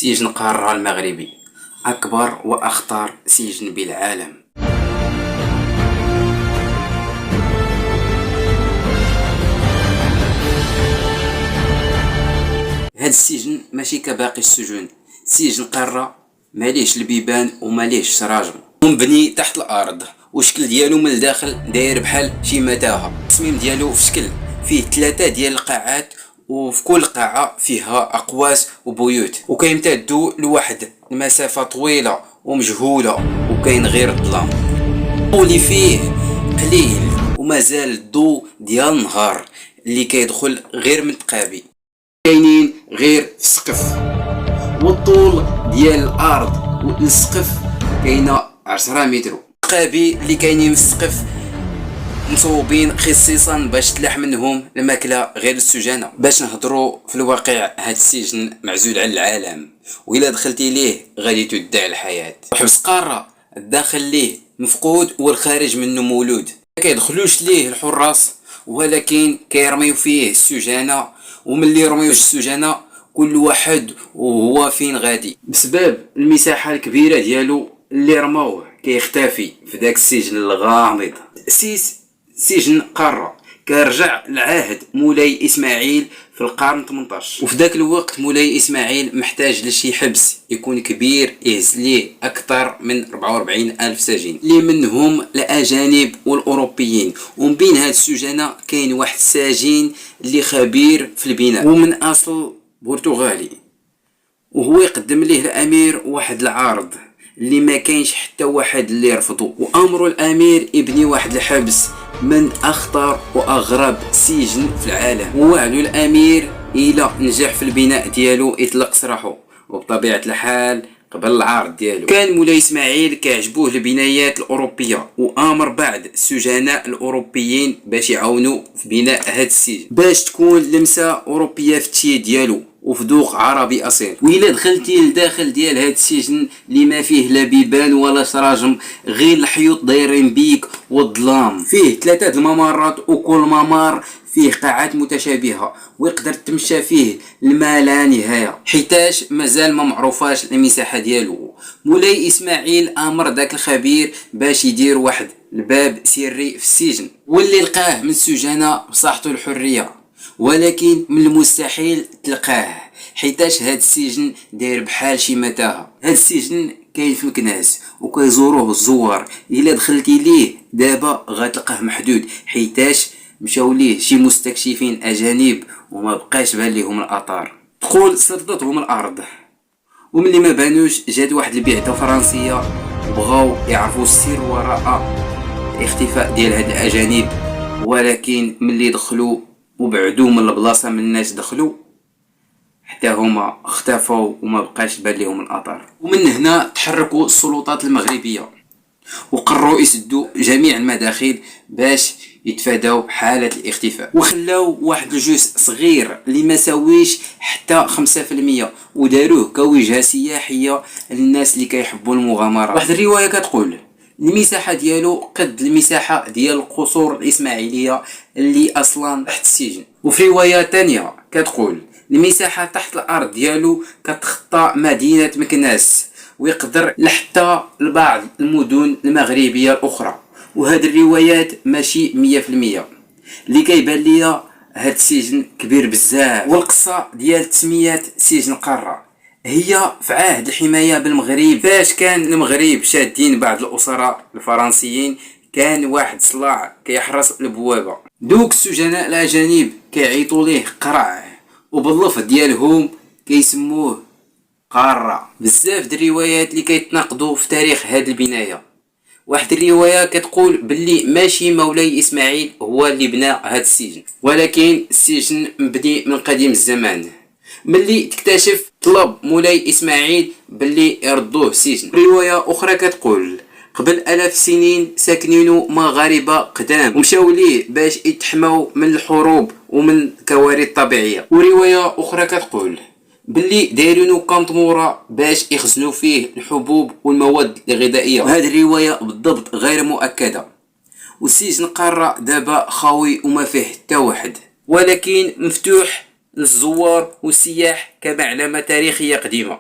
سجن قارة المغربي أكبر وأخطر سجن بالعالم. هاد السجن ماشي كباقي السجون، سجن قارة ماليش البيبان وماليش سراجم، مبني تحت الأرض وشكل ديالو من الداخل داير بحال شي متاهة. التصميم ديالو في شكل فيه 3 ديال القاعات، وفي كل قاعة فيها أقواس وبيوت، وكيمتدوا لواحد المسافة طويلة ومجهولة، وكاين غير الظلام. اللي فيه قليل ومازال الضوء ديال النهار اللي كيدخل غير من تقابي، كاينين غير في السقف، والطول ديال الأرض والسقف كاينة 10 متر. تقابي اللي كاينين في السقف مصوبين خصيصا باش تلاح منهم الماكله غير السجانه. باش نهضروا في الواقع، هاد السجن معزول على العالم، وإلا دخلتي ليه غادي تدع الحياه. حبس قاره الداخل ليه مفقود والخارج منه مولود، ما كيدخلوش ليه الحراس ولكن كيرميو فيه السجانه، وملي يرميو السجانه كل واحد وهو فين غادي بسبب المساحه الكبيره ديالو اللي رموه كيختفي في داك السجن الغامض. سجن قارة كيرجع لعهد مولاي إسماعيل في القرن 18، وفي ذاك الوقت مولاي إسماعيل محتاج لشي حبس يكون كبير يهز ليه أكثر من 44 ألف سجين، اللي منهم الأجانب والأوروبيين. ومن بين هاد السجناء كاين واحد السجين اللي خبير في البناء ومن أصل برتغالي، وهو يقدم ليه الأمير واحد العرض اللي ما كاينش حتى واحد اللي رفضه، وامر الامير يبني واحد الحبس من اخطر واغرب سجن في العالم. ووعدوا الامير الى نجح في البناء ديالو يطلق سراحه، وبطبيعه الحال قبل العرض ديالو. كان مولاي اسماعيل كيعجبوه البنايات الاوروبيه، وامر بعض السجناء الاوروبيين باش يعاونوا في بناء هذا السجن باش تكون لمسه اوروبيه في التشييد ديالو وفي ذوق عربي اصيل. وإلا دخلتي لداخل ديال هاد السجن اللي ما فيه لا بيبان ولا سراجم، غير الحيوط دايرين بيك والظلام، فيه 3 الممرات وكل ممر فيه قاعات متشابهه ويقدر تمشى فيه الماء لا نهايه، حيتاش مازال ما معروفاش المساحه ديالو. مولاي اسماعيل امر داك الخبير باش يدير واحد الباب سري في السجن، واللي لقاه من السجناء بصحته الحريه، ولكن من المستحيل تلقاه حيتاش هاد السجن داير بحال شي متاهه. هاد السجن كاين في مكناس وكيزوروه الزوار، الا دخلتي ليه دابا غتلقاه محدود حيتاش مشاو ليه شي مستكشفين اجانب وما بقاش بان ليهم الاثار، تقول سرطتهم الارض. وملي ما بانوش جات واحد البعثه فرنسيه وبغاو يعرفوا السر وراء الاختفاء ديال هاد الاجانب، ولكن ملي دخلوا وبعدوا من البلاصه من الناس دخلوا حتى هما اختفوا وما بقاش بان لهم الاثار. ومن هنا تحركوا السلطات المغربيه وقرروا يسدوا جميع المداخل باش يتفاداو حالة الاختفاء، وخلاو واحد الجزء صغير اللي ما ساويش حتى 5% وداروه كوجهة سياحية للناس اللي كيحبوا المغامرات. واحد الرواية كتقول المساحة ديالو قد المساحة ديال القصور الإسماعيلية اللي أصلا تحت السجن. وفي رواية تانية كتقول المساحة تحت الأرض ديالو كتخطى مدينة مكناس ويقدر لحتى لبعض المدن المغربية الأخرى. وهاد الروايات ماشي 100%، اللي كيبان ليا هاد السجن كبير بزاف. والقصة ديال تسمية سجن قارة هي في عهد الحماية بالمغرب، فاش كان المغرب شادين بعض الأسراء الفرنسيين، كان واحد صلاع كيحرس البوابة. دوك السجناء الأجانب كيعيطوا ليه قرع، وباللفظ ديالهم كيسموه قارة. بزاف د الروايات اللي كيتناقضوا في تاريخ هاد البناية. واحد الرواية كتقول باللي ماشي مولاي اسماعيل هو اللي بنى هاد السجن، ولكن السجن مبني من قديم الزمان. ملي تكتشف طلب مولاي اسماعيل باللي يردوه السجن. رواية اخرى كتقول قبل 1000 سنين ساكنينو مغاربة قدام ومشاو ليه باش يتحموا من الحروب ومن الكوارث الطبيعية. ورواية اخرى كتقول باللي دايرينو كنطمورة باش يخزنوا فيه الحبوب والمواد الغذائية، وهذه الرواية بالضبط غير مؤكدة. والسجن قارة دابا خاوي وما فيه حتى واحد، ولكن مفتوح للزوار والسياح كمعلمة تاريخية قديمة.